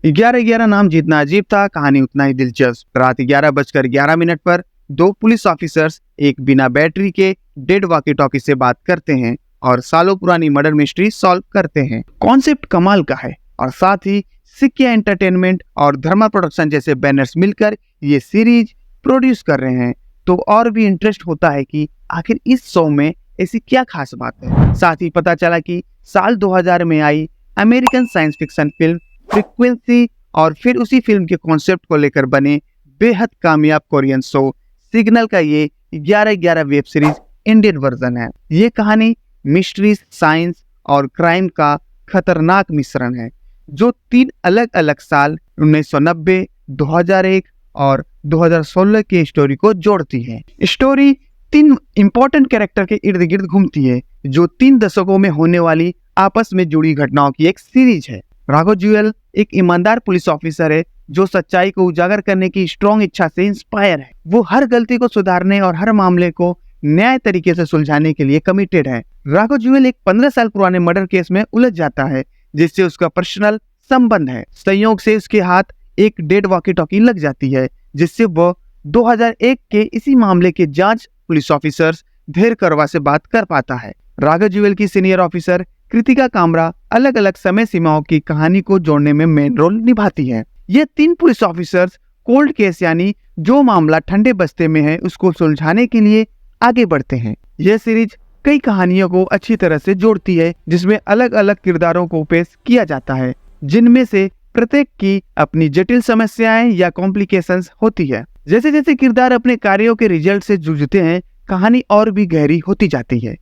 11-11 नाम जितना अजीब था, कहानी उतना ही दिलचस्प। रात 11:11 पर दो पुलिस ऑफिसर्स एक बिना बैटरी के डेड वॉकी टॉकी से बात करते हैं और सालों पुरानी मर्डर मिस्ट्री सॉल्व करते हैं। कॉन्सेप्ट कमाल का है और साथ ही सिक्किया एंटरटेनमेंट और धर्मा प्रोडक्शन जैसे बैनर्स मिलकर ये सीरीज प्रोड्यूस कर रहे हैं, तो और भी इंटरेस्ट होता है कि आखिर इस शो में ऐसी क्या खास बात है। साथ ही पता चला कि साल 2000 में आई American science fiction film frequency और फिर उसी फिल्म के कॉन्सेप्ट को लेकर बने बेहद कामयाब कोरियन शो सिग्नल का ये 11-11 वेब सीरीज इंडियन वर्जन है। ये कहानी मिस्ट्री, साइंस और क्राइम का खतरनाक मिश्रण है, जो 3 अलग अलग साल 1990, 2001 और 2016 की स्टोरी को जोड़ती है। स्टोरी 3 इम्पोर्टेंट कैरेक्टर के इर्द गिर्द घूमती है, जो 3 दशकों में होने वाली आपस में जुड़ी घटनाओं की एक सीरीज है। राघव जुएल एक ईमानदार पुलिस ऑफिसर है जो सच्चाई को उजागर करने की स्ट्रॉन्ग इच्छा से इंस्पायर है। वो हर गलती को सुधारने और हर मामले को न्याय तरीके से सुलझाने के लिए कमिटेड है। राघव जुएल एक 15 साल पुराने मर्डर केस में उलझ जाता है जिससे उसका पर्सनल संबंध है। संयोग से उसके हाथ एक डेड वॉकी टॉकी लग जाती है, जिससे वो 2001 के इसी मामले के जांच पुलिस ऑफिसर्स धीर करवा से बात कर पाता है। राघव जुएल की सीनियर ऑफिसर कृतिका कामरा अलग अलग समय सीमाओं की कहानी को जोड़ने में मेन रोल निभाती है। ये 3 पुलिस ऑफिसर्स कोल्ड केस यानी जो मामला ठंडे बस्ते में है उसको सुलझाने के लिए आगे बढ़ते हैं। यह सीरीज कई कहानियों को अच्छी तरह से जोड़ती है, जिसमें अलग अलग किरदारों को पेश किया जाता है, जिनमें से प्रत्येक की अपनी जटिल समस्याएं या कॉम्प्लिकेशंस होती है। जैसे जैसे किरदार अपने कार्यों के रिजल्ट से जूझते हैं, कहानी और भी गहरी होती जाती है,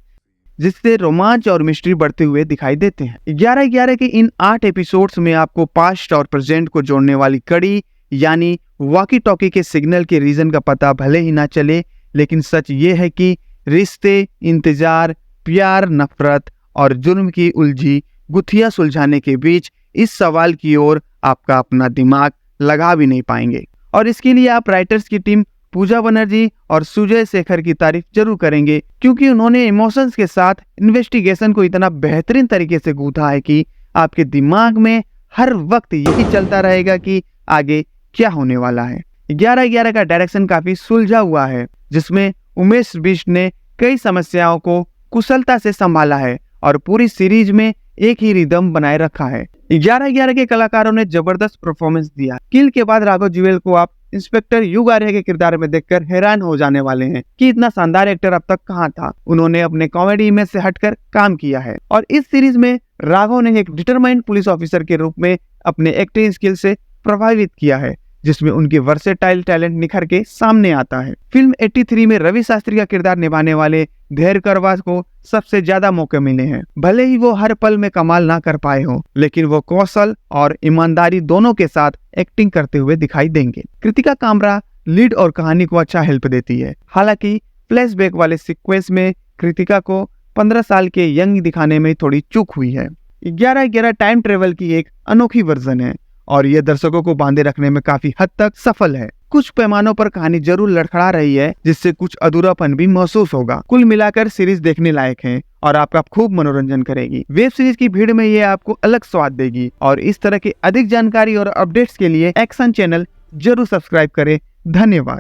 जिससे रोमांच और मिस्ट्री बढ़ते हुए दिखाई देते हैं। 11-11 के इन 8 एपिसोड्स में आपको पास्ट और प्रेजेंट को जोड़ने वाली कड़ी यानी वॉकी टॉकी के सिग्नल के रीजन का पता भले ही ना चले, लेकिन सच ये है कि रिश्ते, इंतजार, प्यार, नफरत और जुर्म की उलझी गुत्थियां सुलझाने के बीच इस सवाल की ओर आपका अपना दिमाग लगा भी नहीं पाएंगे। और इसके लिए आप राइटर्स की टीम पूजा बनर्जी और सुजय शेखर की तारीफ जरूर करेंगे, क्योंकि उन्होंने इमोशंस के साथ इन्वेस्टिगेशन को इतना बेहतरीन तरीके से गूंथा है कि आपके दिमाग में हर वक्त यही चलता रहेगा कि आगे क्या होने वाला है। 11-11 का डायरेक्शन काफी सुलझा हुआ है, जिसमें उमेश बिष्ट ने कई समस्याओं को कुशलता से संभाला है और पूरी सीरीज में एक ही रिदम बनाए रखा है। 11-11 के कलाकारों ने जबरदस्त परफॉर्मेंस दिया। किल के बाद राघव जुएल को आप इंस्पेक्टर युग आर्य के किरदार में देखकर हैरान हो जाने वाले हैं कि इतना शानदार एक्टर अब तक कहां था। उन्होंने अपने कॉमेडी इमेज से हटकर काम किया है और इस सीरीज में राघव ने एक डिटरमाइंड पुलिस ऑफिसर के रूप में अपने एक्टिंग स्किल से प्रभावित किया है, जिसमें उनके वर्सेटाइल टैलेंट निखर के सामने आता है। फिल्म 83 में रवि शास्त्री का किरदार निभाने वाले धैर्य करवास को सबसे ज्यादा मौके मिले हैं। भले ही वो हर पल में कमाल ना कर पाए हो, लेकिन वो कौशल और ईमानदारी दोनों के साथ एक्टिंग करते हुए दिखाई देंगे। कृतिका कामरा लीड और कहानी को अच्छा हेल्प देती है। हालांकि फ्लैशबैक वाले सीक्वेंस में कृतिका को 15 साल के यंग दिखाने में थोड़ी चूक हुई है। 11-11 टाइम ट्रेवल की एक अनोखी वर्जन है और ये दर्शकों को बांधे रखने में काफी हद तक सफल है। कुछ पैमानों पर कहानी जरूर लड़खड़ा रही है, जिससे कुछ अधूरापन भी महसूस होगा। कुल मिलाकर सीरीज देखने लायक है और आपका खूब मनोरंजन करेगी। वेब सीरीज की भीड़ में ये आपको अलग स्वाद देगी और इस तरह की अधिक जानकारी और अपडेट्स के लिए एक्शन चैनल जरूर सब्सक्राइब करें। धन्यवाद।